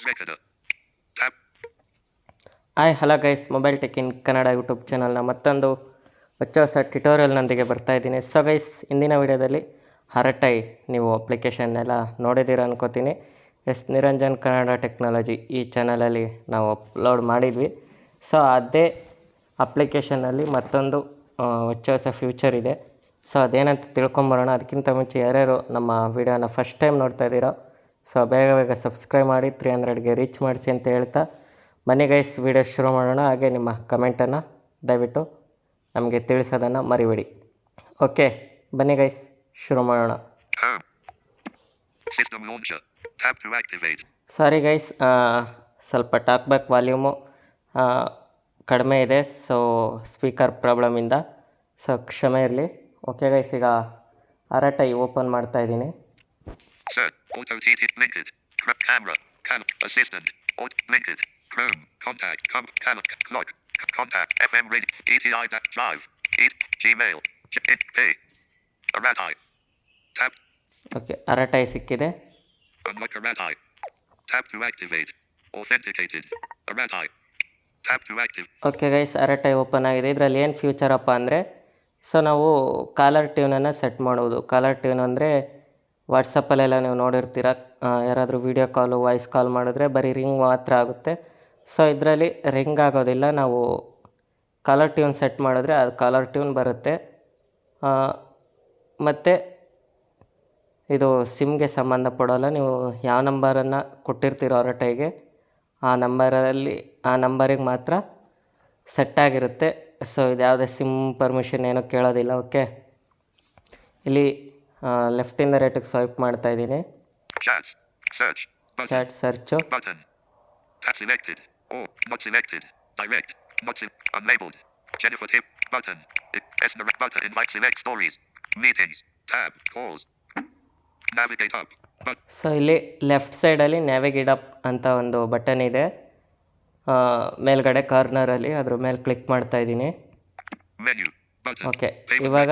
Recorder. Tab. Hi hello guys, mobile tech in Kannada YouTube ಚಾನಲ್ನ ಮತ್ತೊಂದು ಹೊಸ ಟ್ಯುಟೋರಿಯಲ್ನೊಂದಿಗೆ ಬರ್ತಾ ಇದ್ದೀನಿ. ಸೊ ಗೈಸ್, ಇಂದಿನ ವಿಡಿಯೋದಲ್ಲಿ ಹರಟೈ ನೀವು ಅಪ್ಲಿಕೇಶನ್ನೆಲ್ಲ ನೋಡಿದ್ದೀರ ಅನ್ಕೋತೀನಿ. ನಿರಂಜನ್ ಕನ್ನಡ ಟೆಕ್ನಾಲಜಿ ಈ ಚಾನಲಲ್ಲಿ ನಾವು ಅಪ್ಲೋಡ್ ಮಾಡಿದ್ವಿ. ಸೊ ಅದೇ ಅಪ್ಲಿಕೇಶನಲ್ಲಿ ಮತ್ತೊಂದು ಹೊಸ ಫ್ಯೂಚರ್ ಇದೆ. ಸೊ ಅದೇನಂತ ತಿಳ್ಕೊಂಬರೋಣ. ಅದಕ್ಕಿಂತ ಮುಂಚೆ ಯಾರ್ಯಾರು ನಮ್ಮ ವಿಡಿಯೋನ ಫಸ್ಟ್ ಟೈಮ್ ನೋಡ್ತಾ ಇದ್ದೀರೋ ಸೊ ಬೇಗ ಸಬ್ಸ್ಕ್ರೈಬ್ ಮಾಡಿ 300ಗೆ ರೀಚ್ ಮಾಡಿಸಿ ಅಂತ ಹೇಳ್ತಾ ಬನ್ನಿ ಗೈಸ್, ವಿಡಿಯೋ ಶುರು ಮಾಡೋಣ. ಹಾಗೆ ನಿಮ್ಮ ಕಮೆಂಟನ್ನು ದಯವಿಟ್ಟು ನಮಗೆ ತಿಳಿಸೋದನ್ನು ಮರಿಬೇಡಿ. ಓಕೆ, ಬನ್ನಿ ಗೈಸ್, ಶುರು ಮಾಡೋಣ. ಸಾರಿ ಗೈಸ್, ಸ್ವಲ್ಪ ಟಾಕ್ ಬ್ಯಾಕ್ ವಾಲ್ಯೂಮು ಕಡಿಮೆ ಇದೆ, ಸೊ ಸ್ಪೀಕರ್ ಪ್ರಾಬ್ಲಮಿಂದ, ಸೊ ಕ್ಷಮೆ ಇರಲಿ. ಓಕೆ ಗೈಸ್, ಈಗ ಹರಟೈ ಓಪನ್ ಮಾಡ್ತಾ ಇದ್ದೀನಿ. Chrome, contact, log, contact, FM radio, ETI drive, Gmail, pay, Aratai, tab. Okay, Arattai ಸಿಕ್ಕಿದೆ. Unlock Aratai, tab to activate, authenticated, Aratai, tab to active. Okay guys, Arattai open ಆಗಿದೆ. ಇದರಲ್ಲಿ ಏನು future ಅಪ್ಪ ಅಂದರೆ, ಸೊ ನಾವು ಕಾಲರ್ ಟ್ಯೂನನ್ನು ಸೆಟ್ ಮಾಡೋದು. ಕಾಲರ್ ಟ್ಯೂನ್ ಅಂದರೆ ವಾಟ್ಸಪ್ಪಲ್ಲೆಲ್ಲ ನೀವು ನೋಡಿರ್ತೀರ, ಯಾರಾದರೂ ವೀಡಿಯೋ ಕಾಲು ವಾಯ್ಸ್ ಕಾಲ್ ಮಾಡಿದ್ರೆ ಬರೀ ರಿಂಗ್ ಮಾತ್ರ ಆಗುತ್ತೆ. ಸೊ ಇದರಲ್ಲಿ ರಿಂಗ್ ಆಗೋದಿಲ್ಲ. ನಾವು ಕಾಲರ್ ಟ್ಯೂನ್ ಸೆಟ್ ಮಾಡಿದ್ರೆ ಅದು ಕಾಲರ್ ಟ್ಯೂನ್ ಬರುತ್ತೆ. ಮತ್ತು ಇದು ಸಿಮ್ಗೆ ಸಂಬಂಧಪಡೋಲ್ಲ. ನೀವು ಯಾವ ನಂಬರನ್ನು ಕೊಟ್ಟಿರ್ತೀರೋ ಹರಟೈಗೆ ಆ ನಂಬರಿಗೆ ಮಾತ್ರ ಸೆಟ್ ಆಗಿರುತ್ತೆ. ಸೊ ಇದು ಯಾವುದೇ ಸಿಮ್ ಪರ್ಮಿಷನ್ ಏನೂ ಕೇಳೋದಿಲ್ಲ. ಓಕೆ, ಇಲ್ಲಿ ಲೆಫ್ಟಿಂದ ರೈಟಿಗೆ ಸ್ವೈಪ್ ಮಾಡ್ತಾ ಇದ್ದೀನಿ. Chat search, or not selected, direct, not unlabeled, Jennifer tip, button, button, invite, select stories, meetings, tab, calls, navigate up, so ಇಲ್ಲಿ ಲೆಫ್ಟ್ ಸೈಡಲ್ಲಿ ನ್ಯಾವಿಗೇಟ್ ಅಪ್ ಅಂತ ಒಂದು ಬಟನ್ ಇದೆ, ಮೇಲ್ಗಡೆ ಕಾರ್ನರಲ್ಲಿ, ಅದ್ರ ಮೇಲೆ ಕ್ಲಿಕ್ ಮಾಡ್ತಾ ಇದ್ದೀನಿ. ಓಕೆ, ಇವಾಗ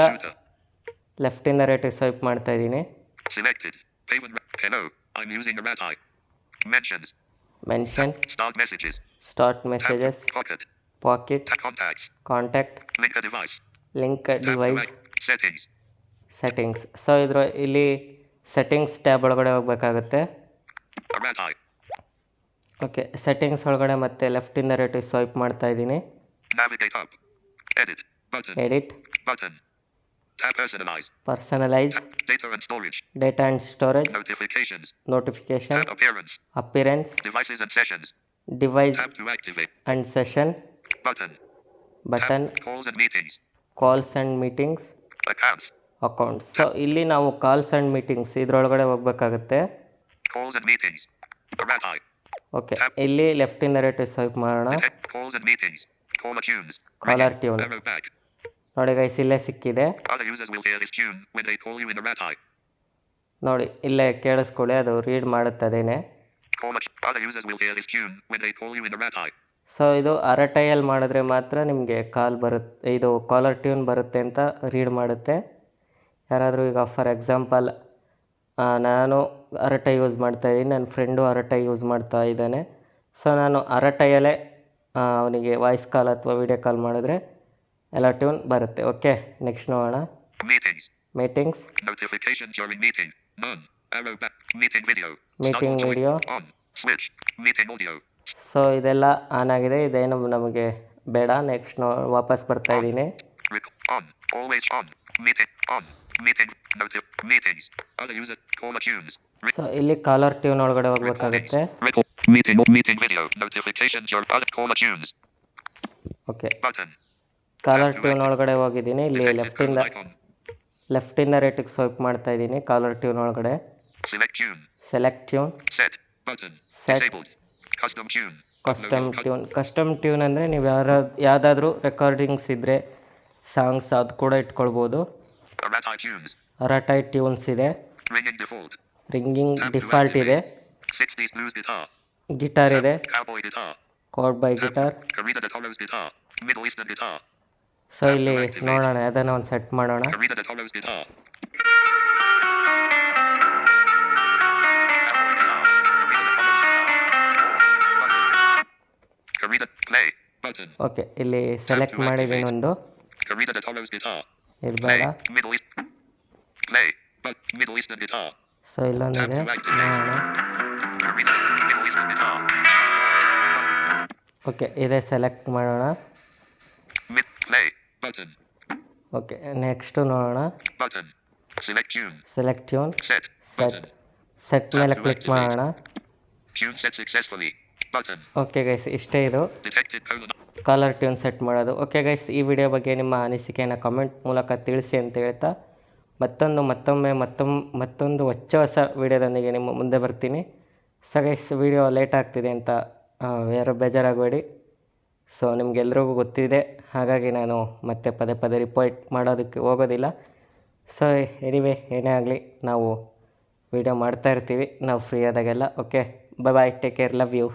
ಲೆಫ್ಟಿಂದ ರೈಟಿಗೆ ಸ್ವೈಪ್ ಮಾಡ್ತಾ ಇದ್ದೀನಿ. Mention, start messages, pocket, contact, link device, settings. So ಇಲ್ಲಿ ಸೆಟ್ಟಿಂಗ್ಸ್ ಟ್ಯಾಬ್ ಒಳಗಡೆ ಹೋಗಬೇಕಾಗುತ್ತೆ. ಓಕೆ, ಸೆಟ್ಟಿಂಗ್ಸ್ ಒಳಗಡೆ ಮತ್ತೆ ಲೆಫ್ಟಿಂದ ರೈಟಿಗೆ ಸ್ವೈಪ್ ಮಾಡ್ತಾ ಇದ್ದೀನಿ. Edit, personalise, data and storage, notification, appearance, device and session, button, calls and meetings, accounts. So ಇಲ್ಲಿ ನಾವು ಕಾಲ್ಸ್ ಆ್ಯಂಡ್ ಮೀಟಿಂಗ್ಸ್ ಇದರೊಳಗಡೆ ಹೋಗಬೇಕಾಗುತ್ತೆ. ಓಕೆ, ಇಲ್ಲಿ ಲೆಫ್ಟಿಂದ ರೈಟಿಗೆ ಸ್ವೈಪ್ ಮಾಡೋಣ. ಕಾಲರ್ ಟ್ಯೂನ್ ನೋಡಿ ಗೈಸ್, ಇಲ್ಲೇ ಸಿಕ್ಕಿದೆ ನೋಡಿ, ಇಲ್ಲೇ ಕೇಳಿಸ್ಕೊಳ್ಳಿ, ಅದು ರೀಡ್ ಮಾಡುತ್ತದೇನೆ. ಸೊ ಇದು ಹರಟೈಯಲ್ಲಿ ಮಾಡಿದ್ರೆ ಮಾತ್ರ ನಿಮಗೆ ಕಾಲ್ ಬರುತ್ತೆ, ಇದು ಕಾಲರ್ ಟ್ಯೂನ್ ಬರುತ್ತೆ ಅಂತ ರೀಡ್ ಮಾಡುತ್ತೆ. ಯಾರಾದರೂ ಈಗ ಫಾರ್ ಎಕ್ಸಾಂಪಲ್ ನಾನು ಹರಟೈ ಯೂಸ್ ಮಾಡ್ತಾಯಿದ್ದೀನಿ, ನನ್ನ ಫ್ರೆಂಡು ಹರಟೈ ಯೂಸ್ ಮಾಡ್ತಾ ಇದ್ದಾನೆ. ಸೊ ನಾನು ಹರಟೈಯಲ್ಲೇ ಅವನಿಗೆ ವಾಯ್ಸ್ ಕಾಲ್ ಅಥವಾ ವಿಡಿಯೋ ಕಾಲ್ ಮಾಡಿದ್ರೆ ಎಲ್ಲ ಟ್ಯೂನ್ ಬರುತ್ತೆ. ಓಕೆ, ನೆಕ್ಸ್ಟ್ ನೋಡೋಣ. Meetings, meeting video. ಸೊ ಇದೆಲ್ಲ ಆನ್ ಆಗಿದೆ, ಇದೇನು ನಮಗೆ ಬೇಡ. ನೆಕ್ಸ್ಟ್ ವಾಪಸ್ ಬರ್ತಾ ಇದ್ದೀನಿ. ಸೊ ಇಲ್ಲಿ ಕಾಲರ್ ಟ್ಯೂನ್ ಒಳಗಡೆ ಹೋಗ್ಬೇಕಾಗುತ್ತೆ. ಓಕೆ, ಕಾಲರ್ ಟ್ಯೂನ್ ಒಳಗಡೆ ಹೋಗಿದ್ದೀನಿ. ಇಲ್ಲಿ ಲೆಫ್ಟಿಂದ ರೈಟಿಗೆ ಸ್ವೈಪ್ ಮಾಡ್ತಾ ಇದ್ದೀನಿ. ಕಾಲರ್ ಟ್ಯೂನ್ ಒಳಗಡೆ select tune, set, custom tune ಅಂದರೆ ನೀವು ಯಾವುದಾದ್ರೂ ರೆಕಾರ್ಡಿಂಗ್ಸ್ ಇದ್ದರೆ ಸಾಂಗ್ಸ್ ಅದು ಕೂಡ ಇಟ್ಕೊಳ್ಬೋದು. ಹರಟೈ ಟ್ಯೂನ್ಸ್ ಇದೆ, ರಿಂಗಿಂಗ್ ಡಿಫಾಲ್ಟ್ ಇದೆ, ಗಿಟಾರ್ ಇದೆ, ಕೋಡ್ ಬೈ ಗಿಟಾರ್. ಸೊ ಇಲ್ಲಿ ನೋಡೋಣ, ಅದನ್ನು ಒಂದು ಸೆಟ್ ಮಾಡೋಣ. button. ಓಕೆ, ಇಲ್ಲಿ ಸೆಲೆಕ್ಟ್ ಮಾಡಿದ್ದೀನಿ ಒಂದು. Karina de Toro's guitar. ಇದು Play. ಬೇಡ. Middle East. Play. But Middle Eastern guitar. So ಇಲ್ಲೊಂದಿದೆ, ನೋಡೋಣ. Karina. Middle Eastern guitar. Okay, ಇದೇ ಸೆಲೆಕ್ಟ್ ಮಾಡೋಣ. Play. Button. ಓಕೆ, ನೆಕ್ಸ್ಟು ನೋಡೋಣ. Button. Select tune. Select tune. Set. Button. Set ಮೇಲೆ click ಮಾಡೋಣ. Tune set successfully. Button. Okay guys, ಇಷ್ಟೇ ಇದು Detected colon. Caller tune set ಮಾಡೋದು. ಓಕೆ ಗೈಸ್, ಈ video ಬಗ್ಗೆ ನಿಮ್ಮ ಅನಿಸಿಕೆಯನ್ನು ಕಮೆಂಟ್ ಮೂಲಕ ತಿಳಿಸಿ ಅಂತ ಹೇಳ್ತಾ ಮತ್ತೊಂದು ಹೊಸ ವಿಡಿಯೋದೊಂದಿಗೆ ನಿಮ್ಮ ಮುಂದೆ ಬರ್ತೀನಿ. ಸೊ ಗೈಸ್, ವಿಡಿಯೋ ಲೇಟ್ ಆಗ್ತಿದೆ ಅಂತ ಯಾರು ಬೇಜಾರಾಗಬೇಡಿ. ಸೊ ನಿಮಗೆಲ್ರಿಗೂ ಗೊತ್ತಿದೆ, ಹಾಗಾಗಿ ನಾನು ಮತ್ತೆ ಪದೇ ರಿಪೋರ್ಟ್ ಮಾಡೋದಕ್ಕೆ ಹೋಗೋದಿಲ್ಲ. ಸೊ ಎನಿವೇ, ಏನೇ ಆಗಲಿ ನಾವು ವಿಡಿಯೋ ಮಾಡ್ತಾಯಿರ್ತೀವಿ ನಾವು ಫ್ರೀ ಆದಾಗೆಲ್ಲ. Okay, bye, take care, love you.